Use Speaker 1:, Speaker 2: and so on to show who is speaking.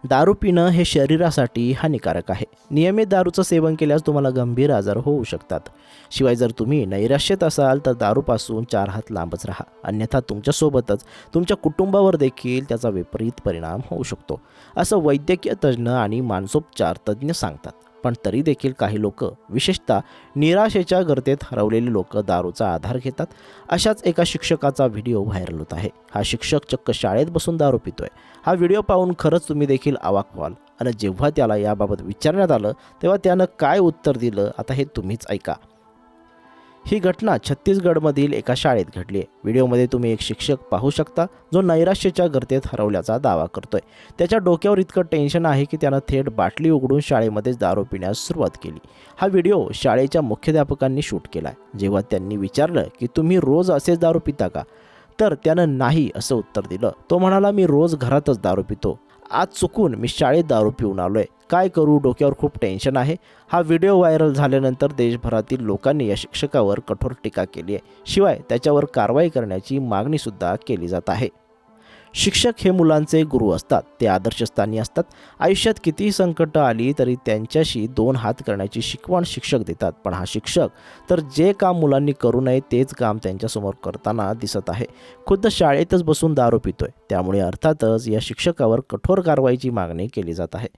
Speaker 1: दारू पिणं हे शरीरासाठी हानिकारक आहे. नियमित दारूचं सेवन केल्यास तुम्हाला गंभीर आजार होऊ शकतात. शिवाय जर तुम्ही नैराश्यात असाल तर दारूपासून 4 हात लांबच राहा. अन्यथा तुमच्यासोबतच तुमच्या कुटुंबावर देखील त्याचा विपरीत परिणाम होऊ शकतो, असं वैद्यकीय तज्ज्ञ आणि मानसोपचार तज्ज्ञ सांगतात. पण तरी देखील काही लोक, विशेषतः निराशेच्या गर्तेत हरवलेली लोक दारूचा आधार घेतात. अशाच एका शिक्षकाचा व्हिडिओ व्हायरल होत आहे. हा शिक्षक चक्क शाळेत बसून दारू पितोय. हा व्हिडिओ पाहून खरंच तुम्ही देखील अवाक व्हाल. आणि जेव्हा त्याला याबाबत विचारण्यात आलं तेव्हा त्यानं काय उत्तर दिलं, आता हे तुम्हीच ऐका. ही घटना छत्तीसगडमधील एका शाळेत घडली आहे. व्हिडिओमध्ये तुम्ही एक शिक्षक पाहू शकता जो नैराश्याच्या गर्तेत हरवल्याचा दावा करतोय. त्याच्या डोक्यावर इतकं टेन्शन आहे की त्यानं थेट बाटली उघडून शाळेमध्येच दारू पिण्यास सुरुवात केली. हा व्हिडिओ शाळेच्या मुख्याध्यापकांनी शूट केला आहे. जेव्हा त्यांनी विचारलं की तुम्ही रोज असेच दारू पिता का, तर त्यानं नाही असं उत्तर दिलं. तो म्हणाला, मी रोज घरातच दारू पितो. आज चुकून मी शाळेत दारू पिऊन आलोय. काय करू, डोक्यावर खूप टेन्शन आहे. हा व्हिडिओ व्हायरल झाल्यानंतर देशभरातील लोकांनी या शिक्षकावर कठोर टीका केली आहे. शिवाय त्याच्यावर कारवाई करण्याची मागणीसुद्धा केली जात आहे. शिक्षक हे मुलांचे गुरु असतात. ते आदर्शस्थानी असतात. आयुष्यात कितीही संकट आली तरी त्यांच्याशी 2 हात करण्याची शिकवण शिक्षक देतात. पण हा शिक्षक तर जे काम मुलांनी करू नये तेच काम त्यांच्यासमोर करताना दिसत आहे. खुद्द शाळेतच बसून दारू पितोय. त्यामुळे अर्थातच या शिक्षकावर कठोर कारवाईची मागणी केली जात आहे.